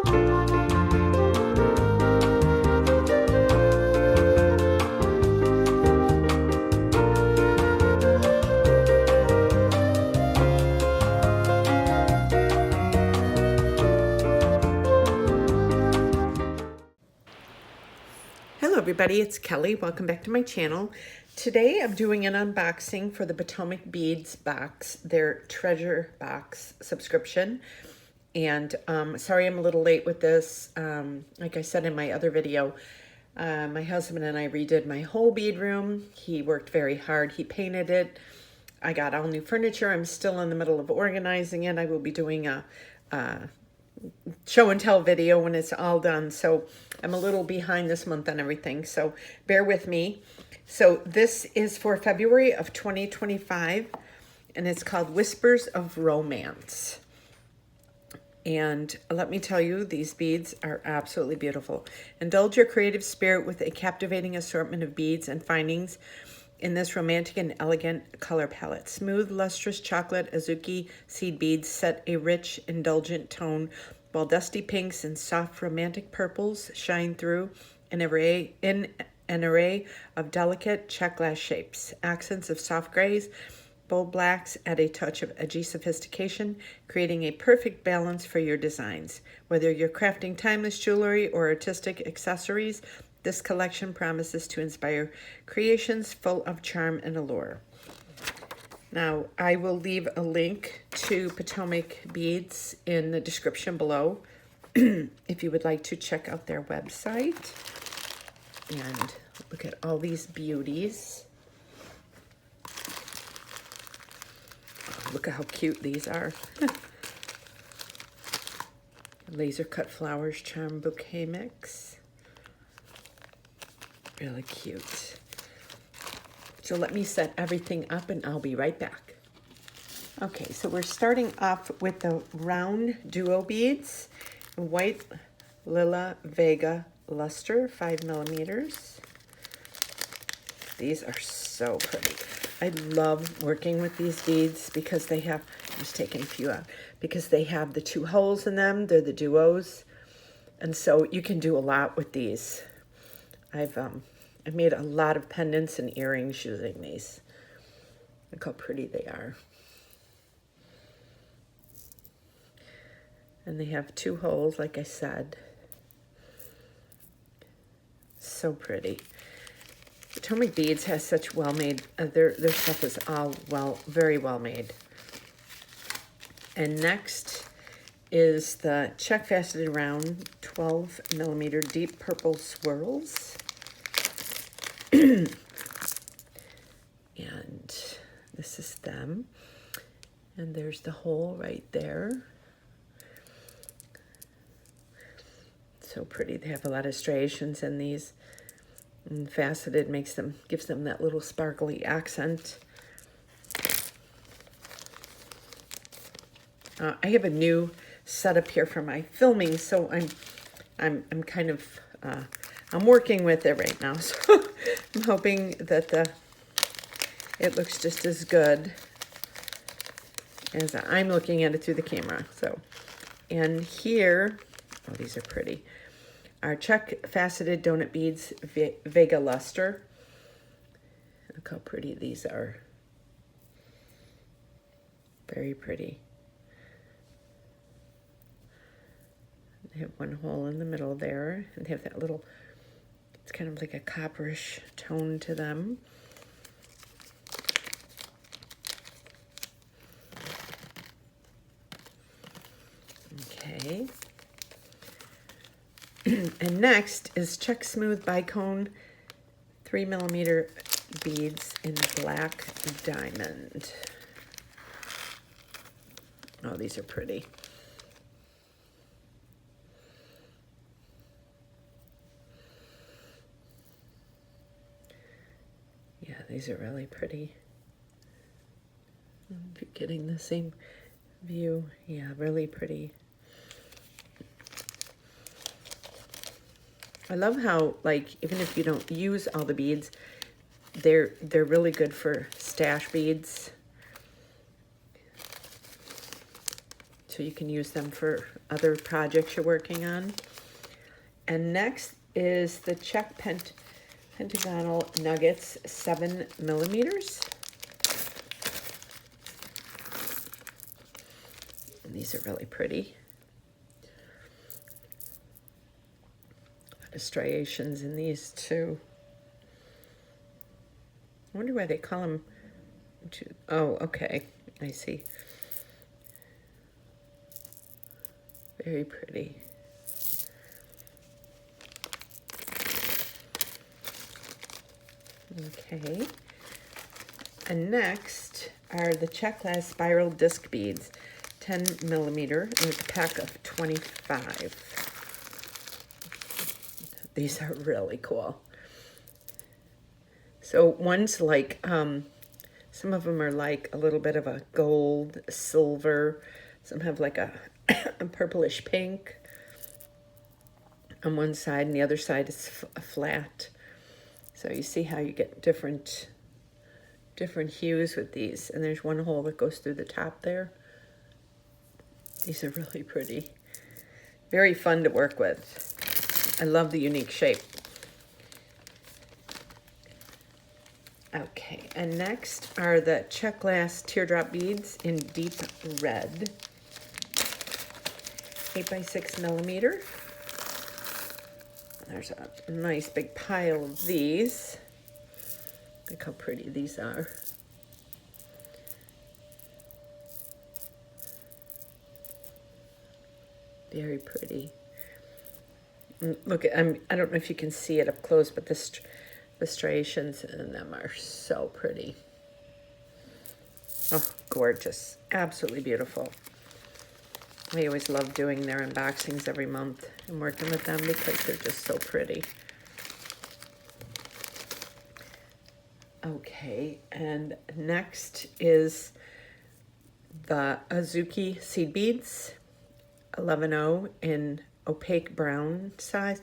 Hello everybody, it's Kelly. Welcome back to my channel. Today I'm doing an unboxing for the Potomac beads box, their treasure box subscription. And sorry I'm a little late with this. Like I said in my other video, my husband and I redid my whole bead room. He worked very hard. He painted it. I got all new furniture. I'm still in the middle of organizing it. I will be doing a show and tell video when it's all done. So I'm a little behind this month on everything. So bear with me. So this is for February of 2025 and it's called Whispers of Romance. And let me tell you, these beads are absolutely beautiful. Indulge your creative spirit with a captivating assortment of beads and findings in this romantic and elegant color palette. Smooth, lustrous chocolate azuki seed beads set a rich, indulgent tone, while dusty pinks and soft romantic purples shine through in an array of delicate check glass shapes. Accents of soft grays, bold blacks add a touch of edgy sophistication, creating a perfect balance for your designs. Whether you're crafting timeless jewelry or artistic accessories, this collection promises to inspire creations full of charm and allure. Now, I will leave a link to Potomac beads in the description below if you would like to check out their website. And look at all these beauties. Oh, look at how cute these are. Laser cut flowers charm bouquet mix. Really cute. So let me set everything up and I'll be right back. Okay, so we're starting off with the round duo beads. White Lila Vega Luster, 5 millimeters. These are so pretty. I love working with these beads because they have, I'm just taking a few out, because they have the 2 holes in them. They're the duos. And so you can do a lot with these. I've made a lot of pendants and earrings using these. Look how pretty they are. And they have 2 holes, like I said. So pretty. Potomac Beads has such well-made, their stuff is all very well made. And next is the Czech faceted round 12 millimeter deep purple swirls. And this is them. And there's the hole right there. So pretty. They have a lot of striations in these. And faceted gives them that little sparkly accent. I have a new setup here for my filming, so I'm kind of I'm working with it right now. So I'm hoping that it looks just as good as I'm looking at it through the camera. So, and here, oh, these are pretty. Our Czech faceted donut beads, Vega Luster. Look how pretty these are. Very pretty. They have 1 hole in the middle there, and they have that little, it's kind of like a copperish tone to them. Okay. And next is Czech Smooth Bicone 3 millimeter beads in black diamond. Oh, these are pretty. Yeah, these are really pretty. If you're getting the same view, yeah, really pretty. I love how, like, even if you don't use all the beads, they're really good for stash beads. so you can use them for other projects you're working on. And next is the Czech pentagonal nuggets, 7 millimeters. And these are really pretty. A lot of striations in these too. I wonder why they call them. Oh, okay, I see. Very pretty. Okay. And next are the Czech glass spiral disc beads, 10 millimeter, and it's a pack of 25. These are really cool. So one's like, some of them are like a little bit of a gold, silver. Some have like a purplish pink on one side, and the other side is flat. So you see how you get different hues with these. And there's one hole that goes through the top there. These are really pretty. Very fun to work with. I love the unique shape. Okay, and next are the Czech glass teardrop beads in deep red. 8 by 6 millimeter. There's a nice big pile of these. Look how pretty these are. Very pretty. Look, I don't know if you can see it up close, but the striations in them are so pretty. Oh, gorgeous. Absolutely beautiful. I always love doing their unboxings every month and working with them because they're just so pretty. Okay, and next is the Azuki seed beads, 11.0 in opaque brown size.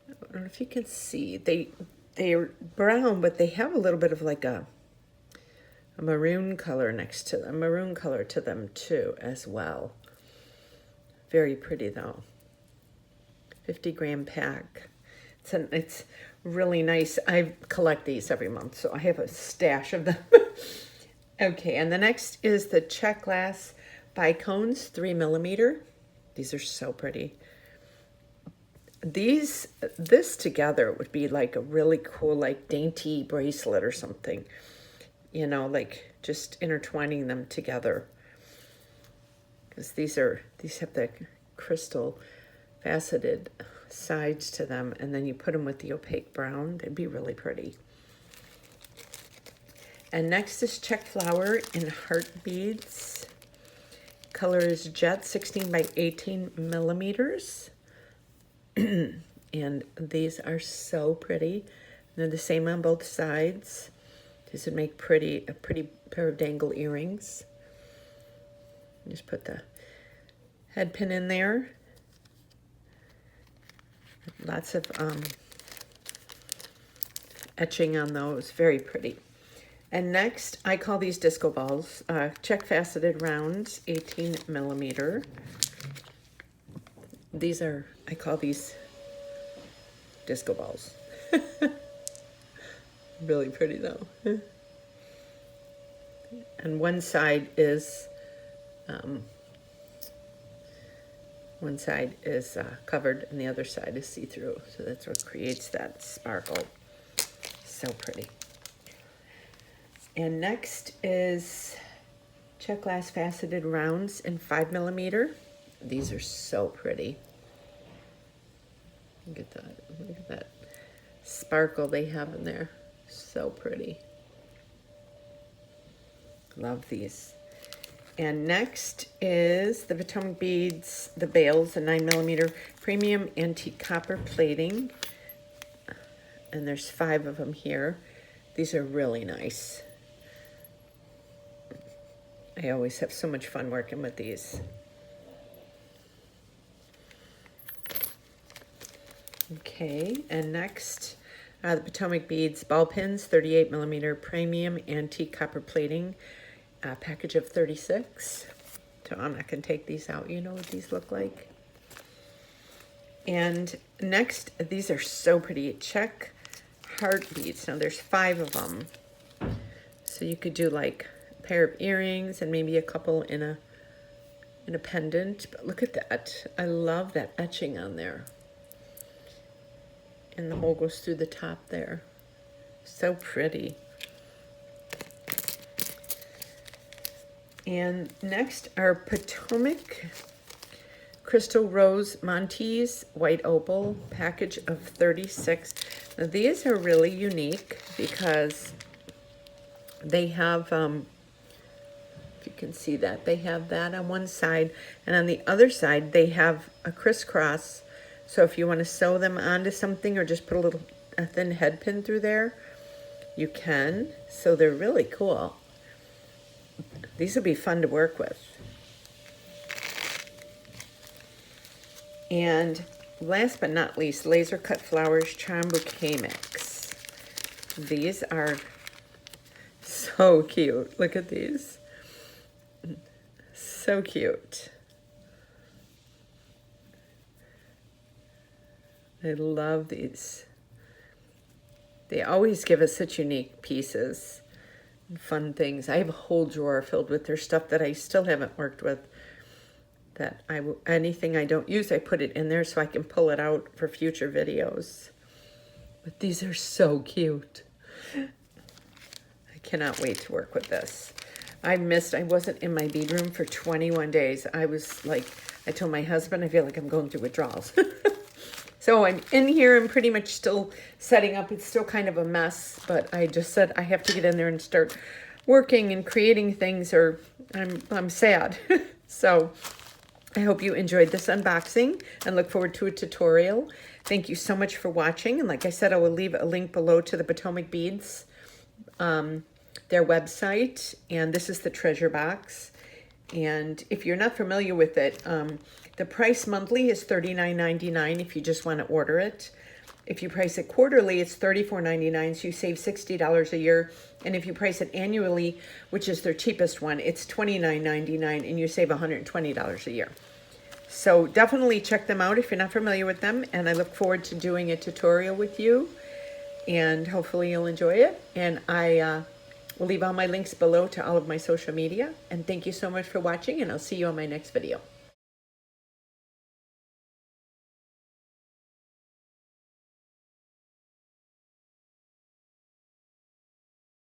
I don't know if you can see. They're brown, but they have a little bit of like a maroon color next to them, maroon color to them too as well. Very pretty though. 50-gram pack. It's really nice. I collect these every month, so I have a stash of them. Okay, and the next is the Czech glass bicones, 3 millimeter. These are so pretty. This together would be like a really cool, like dainty bracelet or something. You know, like just intertwining them together. Because these have the crystal faceted sides to them, and then you put them with the opaque brown. They'd be really pretty. And next is Czech flower in heart beads. Color is jet, 16 by 18 millimeters. And these are so pretty. They're the same on both sides. These would make a pretty pair of dangle earrings. Just put the head pin in there. Lots of etching on those. Very pretty. And next, I call these disco balls. Czech faceted rounds, 18 millimeter. I call these disco balls. Really pretty though. And one side is covered and the other side is see-through. So that's what creates that sparkle. So pretty. And next is Czech glass faceted rounds in 5 millimeter. These are so pretty. Look at that. Look at that sparkle they have in there. So pretty. Love these. And next is the Potomac beads, the bales, the 9 millimeter premium antique copper plating. And there's 5 of them here. These are really nice. I always have so much fun working with these. Okay, and next, the Potomac beads ball pins, 38 millimeter premium antique copper plating, package of 36. So I'm not going to take these out. You know what these look like. And next, these are so pretty. Czech heart beads. Now there's 5 of them. So you could do like a pair of earrings and maybe a couple in a pendant. But look at that. I love that etching on there. And the hole goes through the top there. So pretty. And next are Potomac Crystal Rose Montes White Opal, package of 36. Now these are really unique because they have, if you can see that, they have that on one side, and on the other side they have a crisscross. So if you want to sew them onto something or just put a thin head pin through there, you can. So they're really cool. These will be fun to work with. And last but not least, Laser Cut Flowers Charm Bouquet Mix. These are so cute. Look at these. So cute. I love these. They always give us such unique pieces and fun things. I have a whole drawer filled with their stuff that I still haven't worked with. That anything I don't use, I put it in there so I can pull it out for future videos. But these are so cute. I cannot wait to work with this. I wasn't in my bead room for 21 days. I was like, I told my husband, I feel like I'm going through withdrawals. So I'm in here and pretty much still setting up. It's still kind of a mess, but I just said I have to get in there and start working and creating things or I'm sad. So I hope you enjoyed this unboxing and look forward to a tutorial. Thank you so much for watching. And like I said, I will leave a link below to the Potomac Beads, their website. And this is the treasure box. And if you're not familiar with it, the price monthly is $39.99 if you just want to order it. If you price it quarterly, it's $34.99, so you save $60 a year. And if you price it annually, which is their cheapest one, it's $29.99, and you save $120 a year. So definitely check them out if you're not familiar with them, and I look forward to doing a tutorial with you, and hopefully you'll enjoy it. And I will leave all my links below to all of my social media. And thank you so much for watching, and I'll see you on my next video.